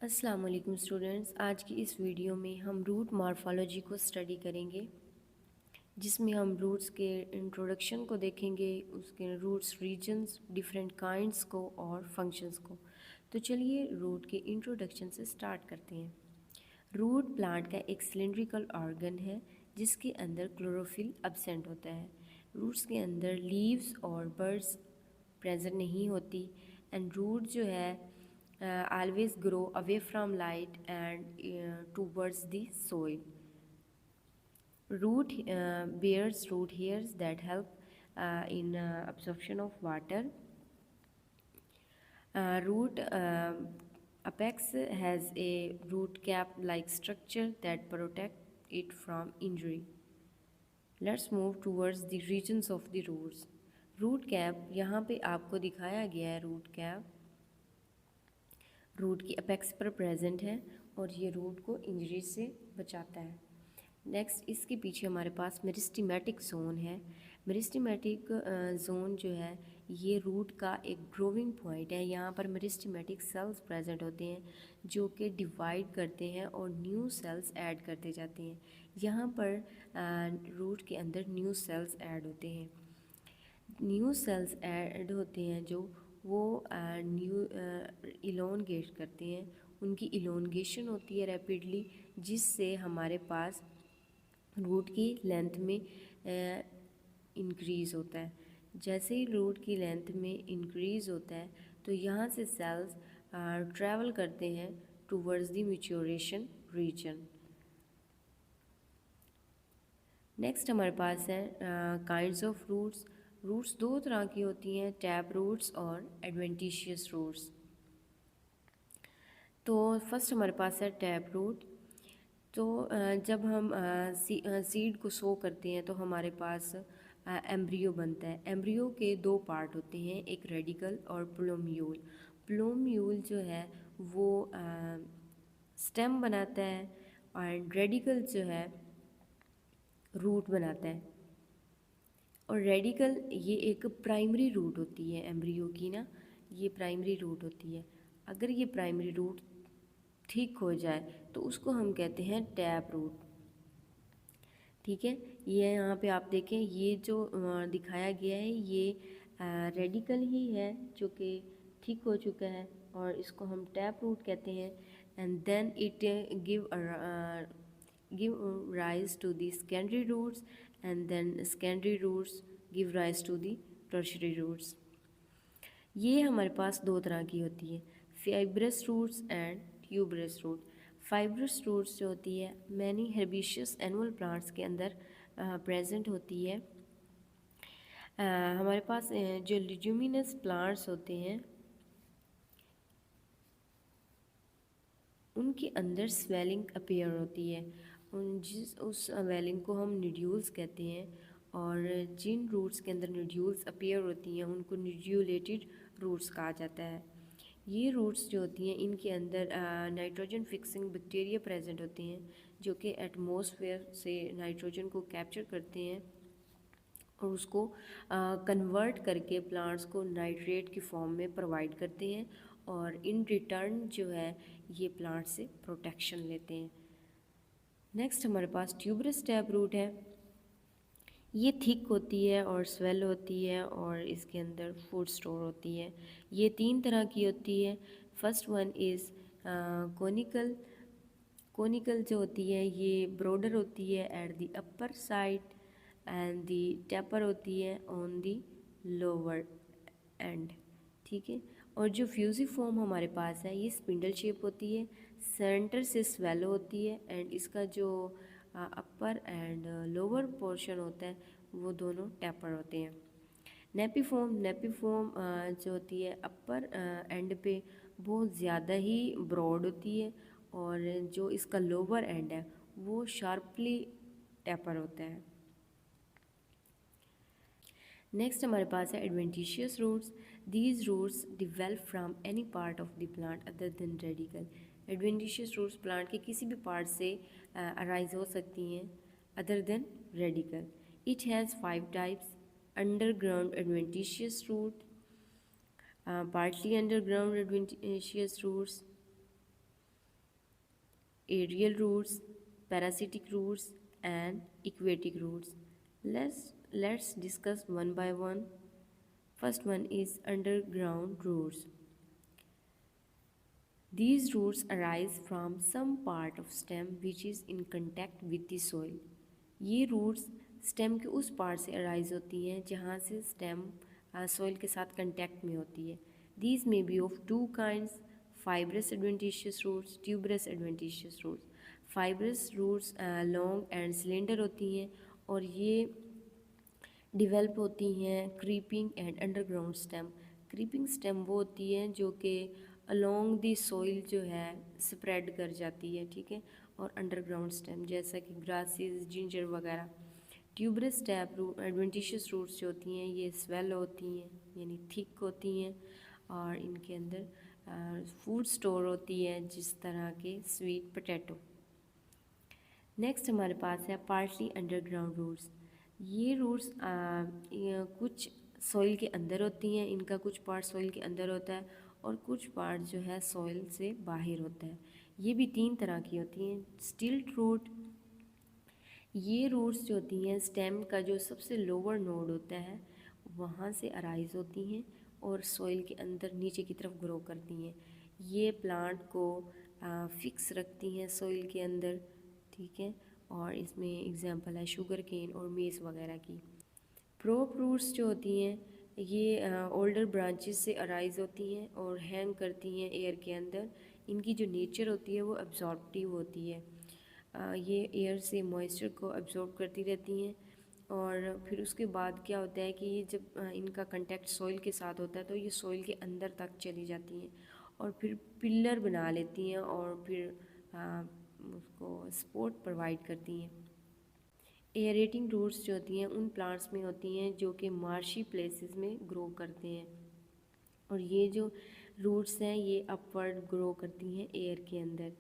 अस्सलाम वालेकुम स्टूडेंट्स। आज की इस वीडियो में हम रूट मॉर्फोलॉजी को स्टडी करेंगे, जिसमें हम रूट्स के इंट्रोडक्शन को देखेंगे, उसके रूट्स रीजन्स, डिफरेंट काइंड्स को और फंक्शंस को। तो चलिए रूट के इंट्रोडक्शन से स्टार्ट करते हैं। रूट प्लांट का एक सिलेंड्रिकल ऑर्गन है जिसके अंदर क्लोरोफिल एब्सेंट होता है। रूट्स के अंदर लीव्स और बर्ड्स प्रेजेंट नहीं होती एंड रूट जो है always grow away from light and towards the soil. Root bears root hairs that help in absorption of water. Root apex has a root cap like structure that protect it from injury. Let's move towards the regions of the roots. Root cap यहाँ पे आपको दिखाया गया है। Root cap root की apex पर present है और ये रूट को इंजरी से बचाता है। नेक्स्ट इसके पीछे हमारे पास मेरिस्टेमेटिक जोन है। मेरिस्टेमेटिक जोन जो है ये रूट का एक ग्रोविंग पॉइंट है। यहाँ पर मेरिस्टेमेटिक सेल्स प्रेजेंट होते हैं जो कि डिवाइड करते हैं और न्यू सेल्स ऐड करते जाते हैं। यहाँ पर रूट के अंदर न्यू सेल्स ऐड होते हैं। न्यू सेल्स ऐड होते हैं जो वो न्यू इलोंगेट करते हैं। उनकी इलोंगेशन होती है रैपिडली, जिससे हमारे पास रूट की लेंथ में इंक्रीज़ होता है। जैसे ही रूट की लेंथ में इंक्रीज़ होता है तो यहाँ से सेल्स ट्रैवल करते हैं towards the maturation region. Next हमारे पास है काइंड्स ऑफ रूट्स। रूट्स दो तरह की होती हैं, टैप रूट्स और एडवेंटिशियस रूट्स। तो फर्स्ट हमारे पास है टैप रूट। तो जब हम सीड को सो करते हैं तो हमारे पास एम्ब्रियो बनता है। एम्ब्रियो के दो पार्ट होते हैं, एक रेडिकल और प्लोम्यूल। प्लोम्यूल जो है वो स्टेम बनाता है और रेडिकल जो है रूट बनाता है। और रेडिकल ये एक प्राइमरी रूट होती है एम्ब्रियो की ना, ये प्राइमरी रूट होती है। अगर ये प्राइमरी रूट ठीक हो जाए तो उसको हम कहते हैं टैप रूट। ठीक है, ये यहाँ पे आप देखें, ये जो दिखाया गया है ये रेडिकल ही है जो कि ठीक हो चुका है और इसको हम टैप रूट कहते हैं। And then it give rise to the secondary roots and then secondary roots give rise to the tertiary roots. ये हमारे पास दो तरह की होती है, fibrous roots and tuberous root. Fibrous roots जो होती है मैनी हर्बिशियस एनुअल प्लांट्स के अंदर प्रेजेंट होती है। हमारे पास जो लिग्यूमिनस प्लांट्स होते हैं उनके अंदर स्वेलिंग अपीयर होती है। उस स्वेलिंग को हम निड्यूल्स कहते हैं और जिन रूट्स के अंदर निड्यूल्स अपीयर होती हैं उनको निड्यूलेटेड रूट्स कहा जाता है। ये रूट्स जो होती हैं इनके अंदर नाइट्रोजन फिक्सिंग बैक्टीरिया प्रेजेंट होते हैं जो कि एटमॉस्फेयर से नाइट्रोजन को कैप्चर करते हैं और उसको कन्वर्ट करके प्लांट्स को नाइट्रेट की फॉर्म में प्रोवाइड करते हैं और इन रिटर्न जो है ये प्लांट से प्रोटेक्शन लेते हैं। नेक्स्ट हमारे पास ट्यूबरस टैप रूट है। ये थिक होती है और स्वेल होती है और इसके अंदर फूड स्टोर होती है। ये तीन तरह की होती है। First one is conical. Conical जो होती है ये ब्रॉडर होती है at the upper side and the tapper होती है ऑन दी लोअर एंड। ठीक है, और जो फ्यूजिफॉर्म हमारे पास है ये स्पिंडल शेप होती है, सेंटर से स्वेलो होती है एंड इसका जो अपर एंड लोअर पोर्शन होता है वो दोनों टैपर होते हैं। नेपीफॉर्म जो होती है अपर एंड पे बहुत ज़्यादा ही ब्रॉड होती है और जो इसका लोअर एंड है वो शार्पली टैपर होता है। नेक्स्ट हमारे पास है adventitious roots. These roots develop from any part of the plant other than radical. Adventitious roots plant के किसी भी पार्ट से अराइज हो सकती हैं other than radical. It has 5 types: underground adventitious root, partly underground adventitious roots, aerial roots, parasitic roots, and aquatic roots. Let's discuss one by one. First one is underground roots. These roots arise from some part of stem which is in contact with the soil. ये roots stem के उस part से arise होती हैं जहाँ से stem soil के साथ कंटेक्ट में होती है. These may be of two kinds: fibrous adventitious roots, tuberous adventitious roots. Fibrous roots long and cylinder होती हैं और ये डिवेल्प होती हैं creeping and underground stem. Creeping stem वो होती है जो कि अलोंग दी सॉइल जो है स्प्रेड कर जाती है, ठीक है. और अंडरग्राउंड स्टेम जैसा कि ग्रासेस, जिंजर वगैरह. Tuberous tap root adventitious roots जो होती हैं ये स्वेल होती हैं यानी थिक होती हैं और इनके अंदर फूड स्टोर होती है जिस तरह के स्वीट पोटैटो. नेक्स्ट हमारे पास है पार्टली अंडरग्राउंड रूट्स. ये रूट्स कुछ सॉइल के अंदर होती हैं, इनका कुछ पार्ट सॉइल के अंदर होता है और कुछ पार्ट जो है सॉइल से बाहर होता है. ये भी 3 तरह की होती हैं. स्टिल्ट रूट, ये रूट्स जो होती हैं स्टेम का जो सबसे लोअर नोड होता है वहाँ से अराइज होती हैं और सॉइल के अंदर नीचे की तरफ ग्रो करती हैं. ये प्लांट को फिक्स रखती हैं सॉइल के अंदर, ठीक है. और इसमें एग्जांपल है शुगर केन और मेज़ वगैरह की. प्रोप रूट्स जो होती हैं ये ओल्डर ब्रांचेस से अराइज होती हैं और हैंग करती हैं एयर के अंदर. इनकी जो नेचर होती है वो एब्जॉर्प्टिव होती है. ये एयर से मॉइस्चर को एब्जॉर्ब करती रहती हैं और फिर उसके बाद क्या होता है कि ये जब इनका कांटेक्ट सॉइल के साथ होता है तो ये सॉइल के अंदर तक चली जाती हैं और फिर पिलर बना लेती हैं और फिर उसको सपोर्ट प्रोवाइड करती हैं. एयरेटिंग रूट्स जो होती हैं उन प्लांट्स में होती हैं जो कि मार्शी प्लेसेस में ग्रो करते हैं और ये जो रूट्स हैं ये अपवर्ड ग्रो करती हैं एयर के अंदर.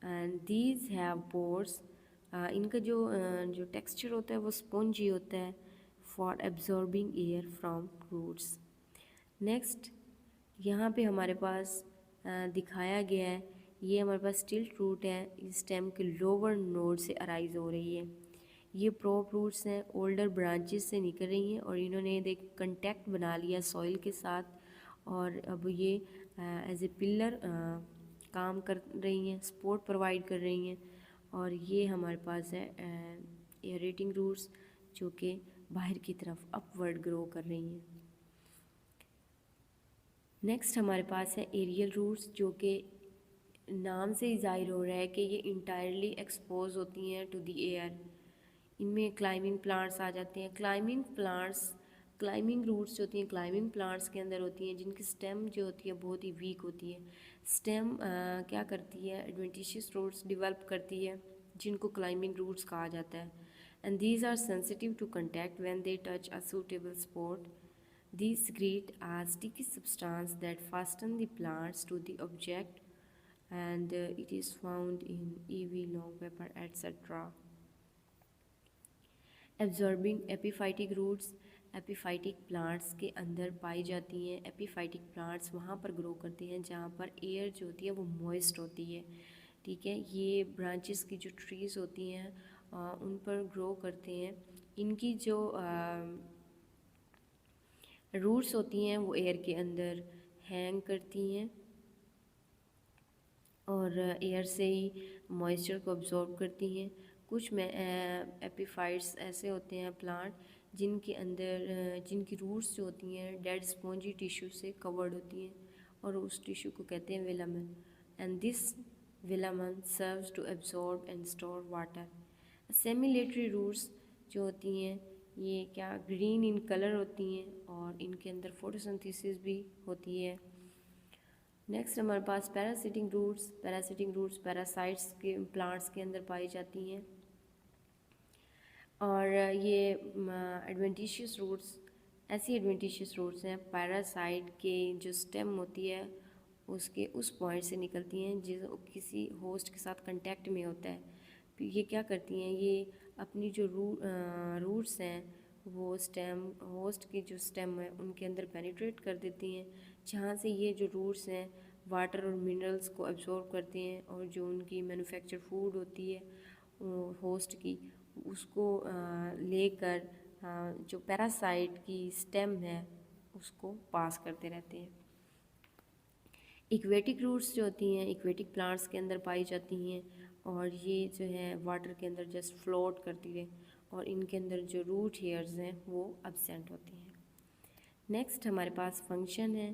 एंड दीज हैव पोर्स, इनका जो टेक्सचर होता है वो स्पॉन्जी होता है for absorbing air from roots. Next यहाँ पे हमारे पास दिखाया गया है, ये हमारे पास स्टिल्ट रूट है, इस स्टेम के लोअर नोड से अराइज हो रही है. ये प्रोप रूट्स हैं, ओल्डर ब्रांचेस से निकल रही हैं और इन्होंने देख कंटेक्ट बना लिया सॉइल के साथ और अब ये एज ए पिलर काम कर रही हैं, सपोर्ट प्रोवाइड कर रही हैं. और ये हमारे पास है एयरेटिंग रूट्स जो कि बाहर की तरफ अपवर्ड ग्रो कर रही हैं. नेक्स्ट हमारे पास है एरियल रूट्स जो कि नाम से ही जाहिर हो रहा है कि ये इंटायरली एक्सपोज होती हैं टू द एयर. इनमें क्लाइंबिंग प्लांट्स आ जाते हैं. क्लाइंबिंग रूट्स जो होती हैं क्लाइंबिंग प्लांट्स के अंदर होती हैं जिनकी स्टेम जो होती है बहुत ही वीक होती है. स्टेम क्या करती है एडवेंटिशियस रूट्स डिवेल्प करती है जिनको क्लाइंबिंग रूट्स कहा जाता है. And these are sensitive to contact when they touch a suitable spot. These secrete a sticky substance that fasten the plants to the object and it is found in EV, long paper, etc. Absorbing epiphytic roots, epiphytic plants के अंदर पाई जाती हैं. Epiphytic plants वहाँ पर grow करते हैं जहाँ पर एयर जो होती है वो मॉइस्ट होती है, ठीक है. ये ब्रांचेस की जो ट्रीज़ होती हैं उन पर ग्रो करते हैं. इनकी जो रूट्स होती हैं वो एयर के अंदर हैंग करती हैं और एयर से ही मॉइस्चर को अब्जॉर्ब करती हैं. कुछ में एपीफाइट्स ऐसे होते हैं प्लांट जिनके अंदर जिनकी रूट्स जो होती हैं डेड स्पॉन्जी टिश्यू से कवर्ड होती हैं और उस टिश्यू को कहते हैं velamen. And this velamen serves to absorb and store water. Assimilatory roots जो होती हैं ये क्या ग्रीन इन कलर होती हैं और इनके अंदर फोटोसिंथेसिस भी होती है. नेक्स्ट हमारे पास पैरासिटिक रूट्स पैरासाइट्स के प्लांट्स के अंदर पाई जाती हैं और ये एडवेंटिशियस रूट्स ऐसी एडवेंटिशियस रूट्स हैं पैरासाइट के जो स्टेम होती है उसके उस पॉइंट से निकलती हैं जो किसी होस्ट के साथ कांटेक्ट में होता है. ये क्या करती हैं, ये अपनी जो रूट्स हैं वो स्टेम होस्ट की जो स्टेम है उनके अंदर पेनिट्रेट कर देती हैं जहाँ से ये जो रूट्स हैं वाटर और मिनरल्स को एब्जॉर्ब करते हैं और जो उनकी मैन्युफैक्चर फूड होती है होस्ट की उसको लेकर जो पैरासाइट की स्टेम है उसको पास करते रहते हैं। इक्वेटिक रूट्स जो होती हैं इक्वेटिक प्लांट्स के अंदर पाई जाती हैं और ये जो है वाटर के अंदर जस्ट फ्लोट करती है और इनके अंदर जो रूट हेयर्स हैं वो एब्सेंट होती हैं। नेक्स्ट हमारे पास फंक्शन है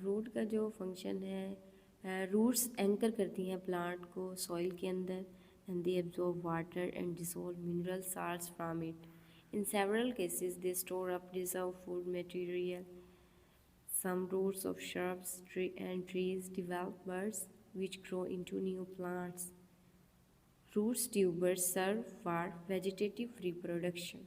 रूट का जो फंक्शन है रूट्स एंकर करती हैं प्लांट को सॉइल के अंदर and they absorb water and dissolve mineral salts from it. In several cases they store up deserve food material. Some roots of shrubs and trees develop buds which grow into new plants. Roots tubers serve for vegetative reproduction.